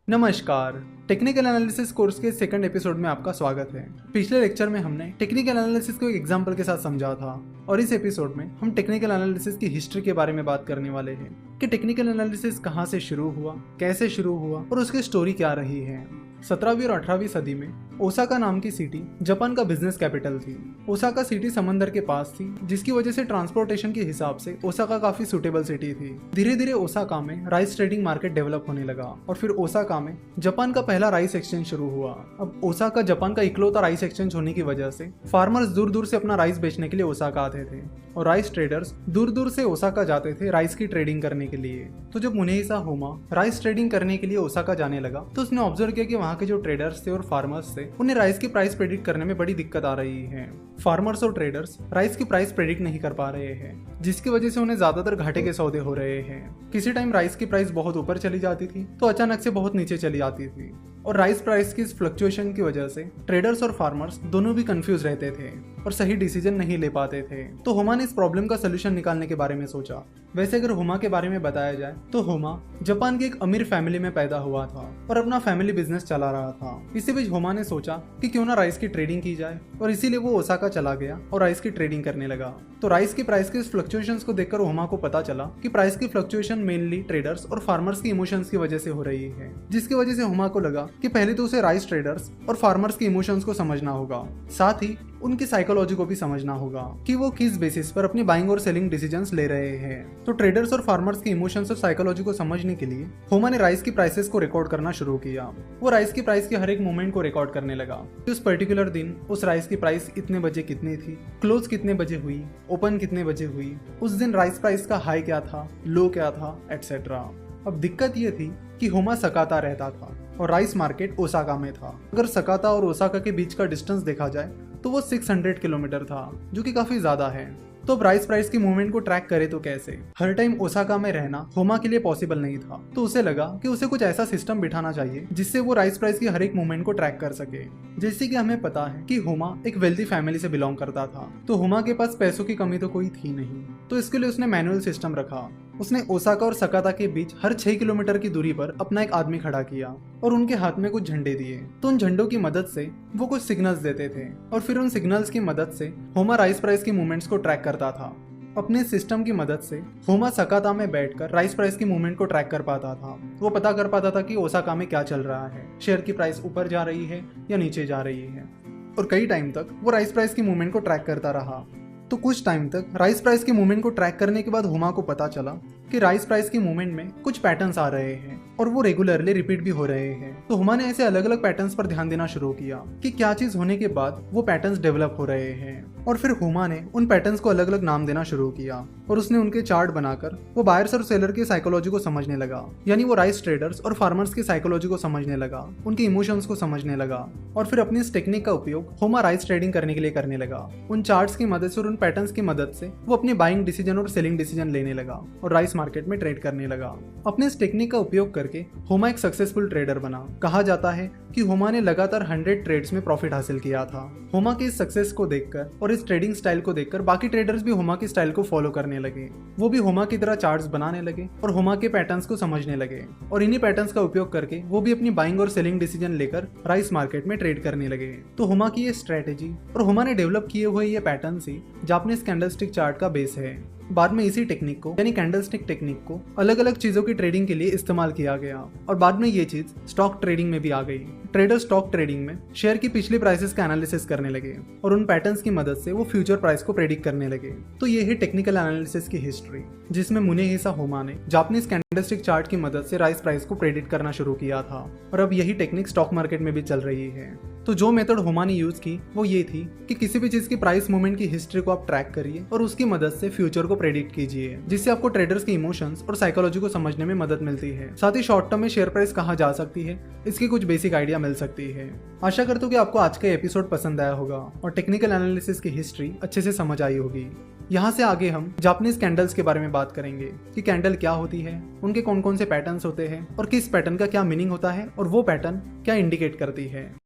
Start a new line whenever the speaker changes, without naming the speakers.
नमस्कार। Technical analysis course के second episode में आपका स्वागत है। पिछले लेक्चर में हमने टेक्निकल एनालिसिस को एक एग्जांपल के साथ समझा था और इस एपिसोड में हम टेक्निकल एनालिसिस की हिस्ट्री के बारे में बात करने वाले हैं कि टेक्निकल एनालिसिस कहां से शुरू हुआ, कैसे शुरू हुआ और उसकी स्टोरी क्या रही है। 17वीं और 18वीं सदी में ओसाका नाम की सिटी जापान का बिजनेस कैपिटल थी। ओसाका सिटी समंदर के पास थी, जिसकी वजह से ट्रांसपोर्टेशन के हिसाब से ओसाका काफी सुटेबल सिटी थी। धीरे धीरे ओसाका में राइस ट्रेडिंग मार्केट डेवलप होने लगा और फिर ओसाका में जापान का पहला राइस एक्सचेंज शुरू हुआ। अब ओसाका जापान का इकलौता राइस एक्सचेंज होने की वजह से फार्मर्स दूर दूर से अपना राइस बेचने के लिए ओसाका आते थे और राइस ट्रेडर्स दूर दूर से ओसाका जाते थे राइस की ट्रेडिंग करने के लिए। तो जब मुनेहिसा होमा राइस ट्रेडिंग करने के लिए ओसाका जाने लगा तो उसने ऑब्जर्व किया कि वहाँ के जो ट्रेडर्स थे और फार्मर्स थे उन्हें राइस की प्राइस प्रेडिक्ट करने में बड़ी दिक्कत आ रही है। फार्मर्स और ट्रेडर्स राइस की प्राइस प्रेडिक्ट नहीं कर पा रहे हैं, जिसकी वजह से उन्हें ज्यादातर घाटे के सौदे हो रहे हैं। किसी टाइम राइस की प्राइस बहुत ऊपर चली जाती थी तो अचानक से बहुत नीचे चली जाती थी और राइस प्राइस की इस फ्लक्चुएशन की वजह से ट्रेडर्स और फार्मर्स दोनों भी कंफ्यूज रहते थे और सही डिसीजन नहीं ले पाते थे। तो होमा ने इस प्रॉब्लम का सोल्यूशन निकालने के बारे में सोचा। वैसे अगर होमा के बारे में बताया जाए तो होमा जापान की एक अमीर फैमिली में पैदा हुआ था और अपना फैमिली बिजनेस चला रहा था। इसी बीच होमा ने सोचा कि क्यों ना राइस की ट्रेडिंग की जाए और इसीलिए वो ओसाका चला गया और राइस की ट्रेडिंग करने लगा। तो राइस की प्राइस के इस फ्लक्चुएशंस को देखकर होमा को पता चला कि प्राइस की फ्लक्चुएशन मेनली ट्रेडर्स और फार्मर्स की इमोशंस की वजह से हो रही है, जिसकी वजह से होमा को लगा कि पहले तो उसे राइस ट्रेडर्स और फार्मर्स की इमोशंस को समझना होगा, साथ ही उनकी साइकोलॉजी को भी समझना होगा कि वो किस बेसिस पर अपनी बाइंग और सेलिंग डिसीजंस ले रहे हैं। तो ट्रेडर्स और फार्मर्स के इमोशंस और साइकोलॉजी को समझने के लिए होमा ने राइस की प्राइसेस को रिकॉर्ड करना शुरू किया। वो राइस की प्राइस के हर एक मूवमेंट को रिकॉर्ड करने लगा कि उस पर्टिकुलर दिन उस राइस की प्राइस इतने बजे कितनी थी, क्लोज कितने बजे हुई, ओपन कितने बजे हुई, उस दिन राइस प्राइस का हाई क्या था, लो क्या था, एटसेट्रा। अब दिक्कत ये थी कि होमा सकाता रहता था और राइस मार्केट ओसाका में था। अगर सकाता और ओसाका के बीच का डिस्टेंस देखा जाए तो वो 600 किलोमीटर था, जो कि काफी ज्यादा है। तो अब राइस प्राइस की मूवमेंट को ट्रैक करे तो कैसे? हर टाइम ओसाका में रहना होमा के लिए पॉसिबल नहीं था, तो उसे लगा कि उसे कुछ ऐसा सिस्टम बिठाना चाहिए जिससे वो राइस प्राइस की हर एक मूवमेंट को ट्रैक कर सके। जैसे कि हमें पता है कि होमा एक वेल्दी फैमिली से बिलोंग करता था, तो होमा के पास पैसों की कमी तो कोई थी नहीं, तो इसके लिए उसने मैनुअल सिस्टम रखा। उसने ओसाका और सकाता के बीच हर 6 किलोमीटर की दूरी पर अपना एक आदमी खड़ा किया और उनके हाथ में कुछ झंडे दिए। तो उन झंडों की मदद से वो कुछ सिग्नल्स देते थे और फिर उन सिग्नल्स की मदद से होमा राइस प्राइस की मूवमेंट्स को ट्रैक करता था। अपने सिस्टम की मदद से होमा सकाता में बैठकर राइस प्राइस की मूवमेंट को ट्रैक कर पाता था। वो पता कर पाता था कि ओसाका में क्या चल रहा है, शेयर की प्राइस ऊपर जा रही है या नीचे जा रही है। और कई टाइम तक वो राइस प्राइस की मूवमेंट को ट्रैक करता रहा। तो कुछ टाइम तक राइस प्राइस की मूवमेंट को ट्रैक करने के बाद होमा को पता चला कि राइस प्राइस की मूवमेंट में कुछ पैटर्न्स आ रहे हैं और वो रेगुलरली रिपीट भी हो रहे हैं। तो होमा ने ऐसे अलग अलग पैटर्न्स पर ध्यान देना शुरू किया कि क्या चीज होने के बाद वो पैटर्न्स डेवलप हो रहे हैं। और फिर होमा ने उन पैटर्न्स को अलग अलग नाम देना शुरू किया और उसने उनके चार्ट बनाकर वो बायर्स और सेलर की साइकोलॉजी को समझने लगा। यानी वो राइस ट्रेडर्स और फार्मर्स की साइकोलॉजी को समझने लगा, उनके इमोशंस को समझने लगा और फिर अपनी इस टेक्निक का उपयोग होमा राइस ट्रेडिंग करने के लिए करने लगा। उन चार्ट्स की मदद से और उन पैटर्न्स की मदद से वो अपनी बाइंग डिसीजन और सेलिंग डिसीजन लेने लगा और राइस मार्केट में ट्रेड करने लगा। अपने इस टेक्निक का उपयोग करके होमा एक सक्सेसफुल ट्रेडर बना। कहा जाता है कि होमा ने लगातार 100 ट्रेड्स में प्रॉफिट हासिल किया था। होमा की इस सक्सेस को देखकर और इस ट्रेडिंग स्टाइल को देखकर बाकी ट्रेडर्स भी होमा की स्टाइल को फॉलो करने लगे। वो भी होमा की तरह चार्ट्स बनाने लगे और होमा के पैटर्न्स को समझने लगे और इन्हीं पैटर्न्स का उपयोग करके वो भी अपनी बाइंग और सेलिंग डिसीजन लेकर राइस मार्केट में ट्रेड करने लगे। तो होमा की ये स्ट्रेटेजी और होमा ने डेवलप किए हुए ये पैटर्न्स ही जापानीज कैंडलस्टिक चार्ट का बेस है। बाद में इसी टेक्निक को यानी कैंडलस्टिक टेक्निक को अलग अलग चीजों की ट्रेडिंग के लिए इस्तेमाल किया गया और बाद में ये चीज स्टॉक ट्रेडिंग में भी आ गई। ट्रेडर स्टॉक ट्रेडिंग में शेयर की पिछली प्राइसेस का एनालिसिस करने लगे और उन पैटर्न्स की मदद से वो फ्यूचर प्राइस को प्रेडिक्ट करने लगे। तो ये है टेक्निकल एनालिसिस की हिस्ट्री, जिसमें मुनेहिसा होमा ने जापानीज कैंडलस्टिक चार्ट की मदद से राइस प्राइस को प्रेडिक्ट करना शुरू किया था और अब यही टेक्निक स्टॉक मार्केट में भी चल रही है। तो जो मेथड होमा ने यूज की वो ये थी कि किसी भी चीज की प्राइस मूवमेंट की हिस्ट्री को आप ट्रैक करिए और उसकी मदद से फ्यूचर को प्रेडिक्ट कीजिए, जिससे आपको ट्रेडर्स के इमोशंस और साइकोलॉजी को समझने में मदद मिलती है। साथ ही शॉर्ट टर्म में शेयर प्राइस कहाँ जा सकती है इसकी कुछ बेसिक आइडिया मिल सकती है। आशा करता हूँ कि आपको आज का एपिसोड पसंद आया होगा और टेक्निकल एनालिसिस की हिस्ट्री अच्छे से समझ आई होगी। यहाँ से आगे हम जापानीज कैंडल्स के बारे में बात करेंगे कि कैंडल क्या होती है, उनके कौन कौन से पैटर्न्स होते हैं और किस पैटर्न का क्या मीनिंग होता है और वो पैटर्न क्या इंडिकेट करती है।